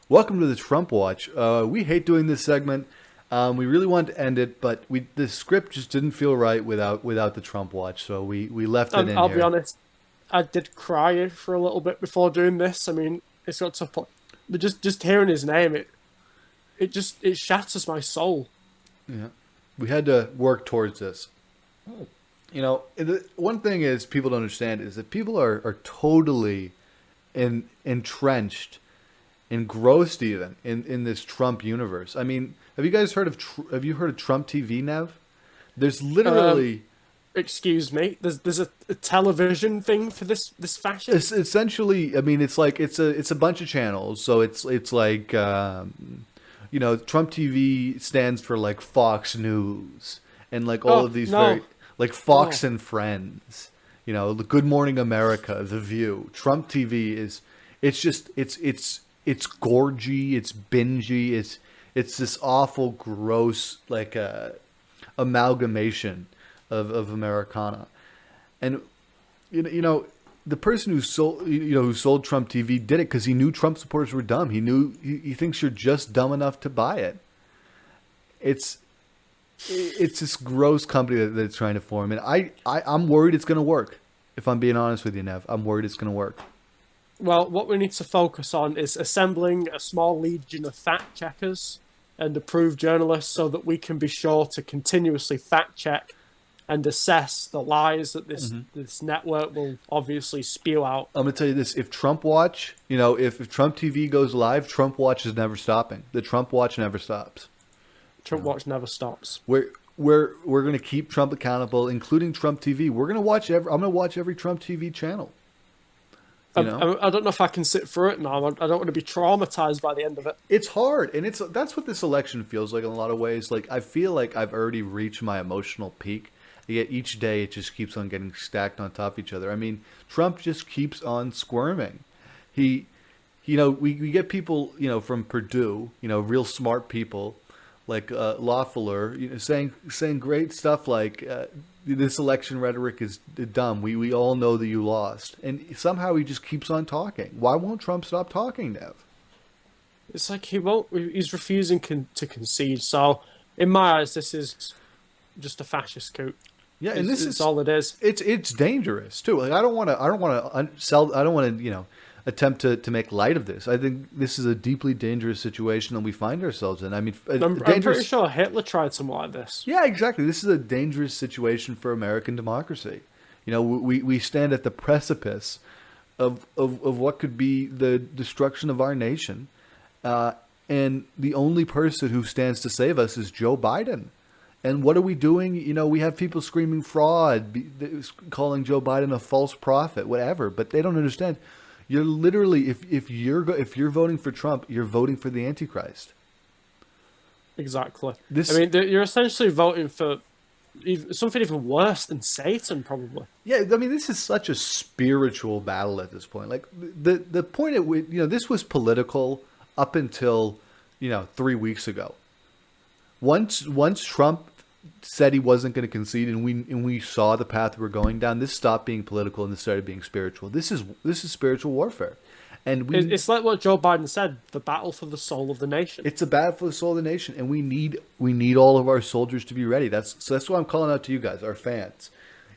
Welcome to the Trump Watch. We hate doing this segment. We really wanted to end it, but the script just didn't feel right without the Trump Watch, so we left it in I'll be here. honest, I did cry for a little bit before doing this. I mean, it's got to put, but just hearing his name, it shatters my soul. Yeah, we had to work towards this. One thing is people don't understand is that people are totally entrenched, engrossed even in this Trump universe. I mean, have you heard of Trump TV, Nev? There's Um, literally Excuse me. There's a television thing for this fashion. it's essentially, I mean, it's a bunch of channels. So it's like Trump TV stands for like Fox News and like all Oh of these very no. like Fox Oh, and Friends. The Good Morning America, The View. Trump TV is it's just it's gorgy, it's bingy, it's this awful, gross like amalgamation of Americana. And you know the person who sold Trump TV did it because he knew Trump supporters were dumb. He thinks you're just dumb enough to buy it. It's it's this gross company that's trying to form, and I'm worried it's going to work. If I'm being honest with you, Nev, I'm worried it's going to work. well, what we need to focus on is assembling a small legion of fact checkers and approved journalists so that we can be sure to continuously fact check and assess the lies that this network will obviously spew out. I'm going to tell you this: if Trump Watch, if Trump TV goes live, Trump Watch is never stopping. The Trump Watch never stops. Trump Watch never stops. We're going to keep Trump accountable, including Trump TV. We're going to watch every. I'm going to watch every Trump TV channel. I, You know, I don't know if I can sit through it now. I don't want to be traumatized by the end of it. it's hard, and that's what this election feels like in a lot of ways. Like I feel like I've already reached my emotional peak. Yet each day it just keeps on getting stacked on top of each other. I mean, Trump just keeps on squirming. He, we get people, from Purdue, real smart people like Loeffler, saying great stuff like this election rhetoric is dumb. We all know that you lost, and somehow he just keeps on talking. Why won't Trump stop talking, Nev? It's like he won't. He's refusing to concede. So, in my eyes, this is just a fascist coup. Yeah, and Is this it's is all it is. it's dangerous too. Like I don't want to attempt to make light of this. I think this is a deeply dangerous situation that we find ourselves in. I mean, a I'm pretty dangerous. sure Hitler tried something like this. Yeah, exactly. This is a dangerous situation for American democracy. We stand at the precipice of what could be the destruction of our nation, uh, and the only person who stands to save us is Joe Biden. And what are we doing? We have people screaming fraud, calling Joe Biden a false prophet, whatever. But they don't understand. You're literally, if you're voting for Trump, you're voting for the Antichrist. Exactly. I This, mean, you're essentially voting for something even worse than Satan, probably. yeah, I mean, this is such a spiritual battle at this point. Like the point at which this was political up until 3 weeks ago. Once Trump said he wasn't going to concede, and we saw the path we're going down, this stopped being political and this started being spiritual. This is spiritual warfare, and It's like what Joe Biden said: the battle for the soul of the nation. it's a battle for the soul of the nation, and we need all of our soldiers to be ready. That's why I'm calling out to you guys, our fans.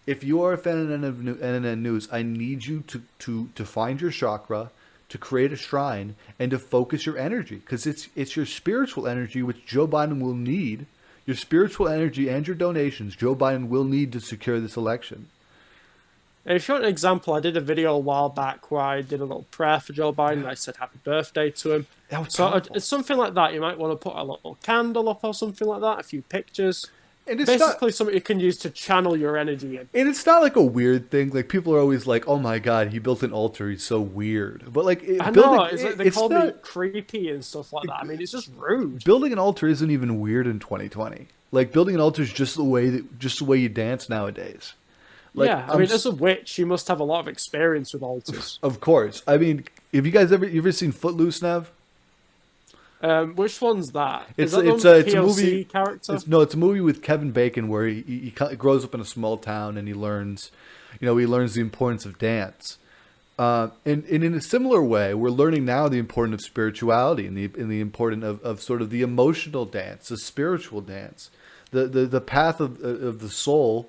If you are a fan of NNN News, I need you to find your chakra, to create a shrine, and to focus your energy, because it's your spiritual energy which Joe Biden will need. Your spiritual energy and your donations, Joe Biden will need to secure this election. And if you want an example, I did a video a while back where I did a little prayer for Joe Biden. I said happy birthday to him. That was So powerful. it's something like that. You might want to put a little candle up or something like that, a few pictures. And it's not Basically, something you can use to channel your energy in. and it's not like a weird thing. Like people are always like, "Oh my God, he built an altar. He's so weird." But like I building, know, it's like they it's call me not creepy and stuff like that. I mean, it's just rude. building an altar isn't even weird in 2020. Like building an altar is just the way you dance nowadays. Like Yeah, I mean, as a witch, you must have a lot of experience with altars. of course. I mean, have you ever seen Footloose, Nav? Which one's that? Is It's that the it's a it's a POC movie. character? It's a movie with Kevin Bacon where he grows up in a small town and he learns the importance of dance. And in a similar way, we're learning now the importance of spirituality and the importance of sort of the emotional dance, the spiritual dance, the path of the soul,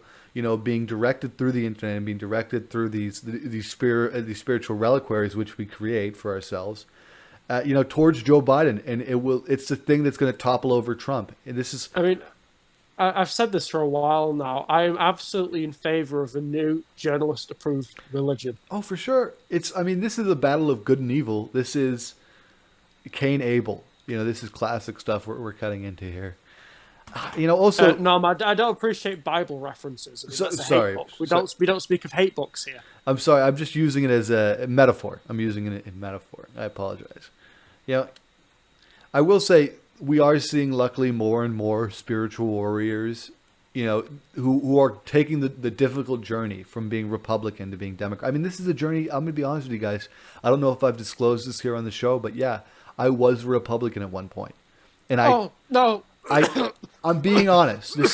being directed through the internet and being directed through these spiritual reliquaries which we create for ourselves, towards Joe Biden, and it's the thing that's going to topple over Trump. And this is, I mean, I've said this for a while now. I am absolutely in favor of a new journalist-approved religion. oh, for sure. This is a battle of good and evil. This is Cain Abel. This is classic stuff we're cutting into here. Also, No, I don't appreciate Bible references. That's a sorry. hate book. We don't speak of hate books here. I'm sorry. I'm just using it as a metaphor. I'm using it in metaphor. I apologize. I will say we are seeing, luckily, more and more spiritual warriors, who are taking the difficult journey from being Republican to being Democrat. This is a journey. I'm going to be honest with you guys. I don't know if I've disclosed this here on the show, but yeah, I was a Republican at one point, and Oh no. I'm being honest. This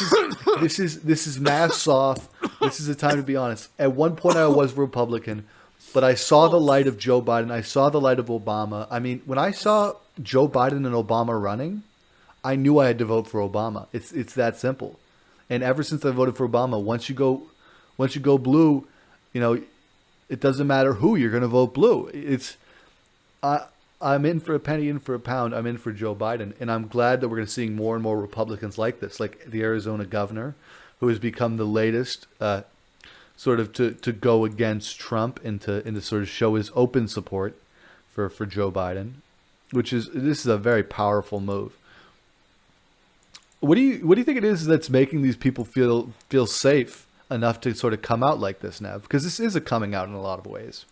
is masks off. This is a time to be honest. At one point, I was Republican, but I saw the light of Joe Biden. I saw the light of Obama. When I saw Joe Biden and Obama running, I knew I had to vote for Obama. It's that simple. And ever since I voted for Obama, once you go blue, it doesn't matter who, you're going to vote blue. I'm in for a penny, in for a pound. I'm in for Joe Biden, and I'm glad that we're going to see more and more Republicans like this, like the Arizona governor, who has become the latest sort of to go against Trump and to sort of show his open support for Joe Biden, this is a very powerful move. What do you think it is that's making these people feel safe enough to sort of come out like this now? Because this is a coming out in a lot of ways.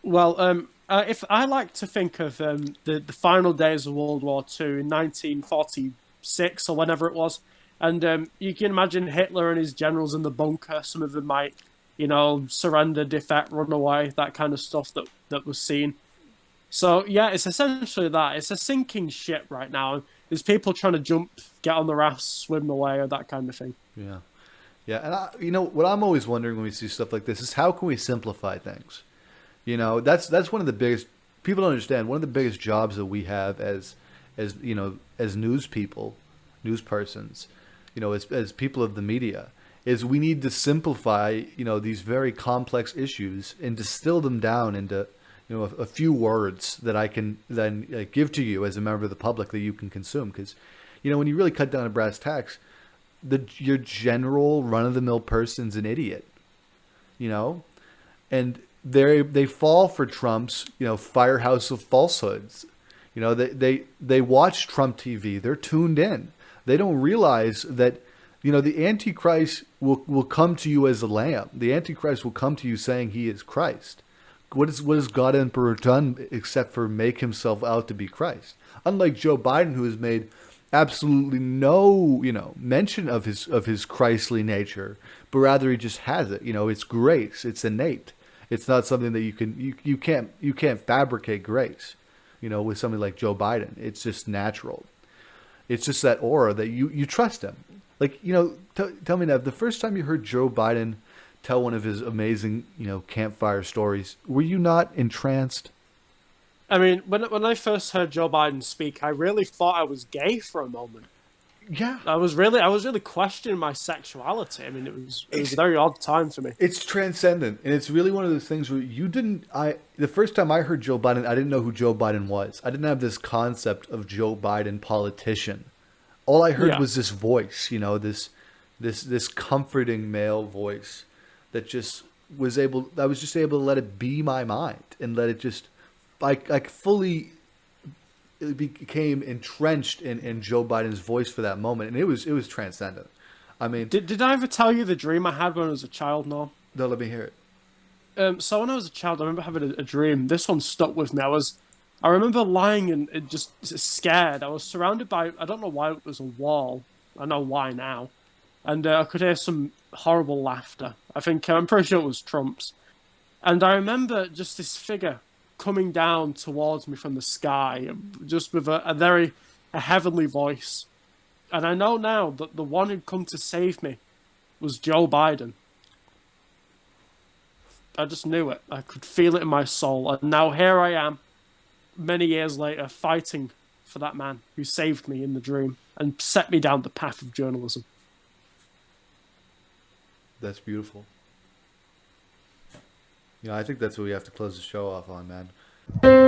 Well, if I like to think of the final days of World War II in 1946 or whenever it was, and you can imagine Hitler and his generals in the bunker. Some of them might, surrender, defect, run away, that kind of stuff that was seen. So yeah, it's essentially that. It's a sinking ship right now. There's people trying to jump, get on the raft, swim away, or that kind of thing. Yeah, yeah, and what I'm always wondering when we see stuff like this is how can we simplify things? That's one of the biggest, people don't understand, one of the biggest jobs that we have as news people, news persons, as people of the media, is we need to simplify, these very complex issues and distill them down into, a few words that I can then give to you as a member of the public that you can consume. Because, when you really cut down to brass tacks, your general run-of-the-mill person's an idiot, and they fall for Trump's, firehouse of falsehoods. They watch Trump TV. They're tuned in. They don't realize that, the Antichrist will come to you as a lamb. The Antichrist will come to you saying he is Christ. What has God Emperor done except for make himself out to be Christ? Unlike Joe Biden, who has made absolutely no, mention of his Christly nature, but rather he just has it. It's grace. It's innate. It's not something that you can't fabricate grace, with somebody like Joe Biden. It's just natural. It's just that aura that you trust him. Like, tell me, Nev, the first time you heard Joe Biden tell one of his amazing, campfire stories, were you not entranced? When I first heard Joe Biden speak, I really thought I was gay for a moment. Yeah, I was really questioning my sexuality. It was a very odd time for me. It's transcendent, and it's really one of those things where the first time I heard Joe Biden, I didn't know who Joe Biden was. I didn't have this concept of Joe Biden politician. All I heard was this voice, this comforting male voice that I was just able to let it be my mind and let it just, I fully became entrenched in Joe Biden's voice for that moment, and it was transcendent. Did I ever tell you the dream I had when I was a child, Norm? No, let me hear it. So when I was a child, I remember having a dream. This one stuck with me. I remember lying and just scared. I was surrounded by, I don't know why it was a wall. I know why now. And I could hear some horrible laughter. I'm pretty sure it was Trump's. And I remember just this figure coming down towards me from the sky, just with a heavenly voice. And I know now that the one who'd come to save me was Joe Biden. I just knew it. I could feel it in my soul. And now here I am, many years later, fighting for that man who saved me in the dream and set me down the path of journalism. That's beautiful. I think that's what we have to close the show off on, man.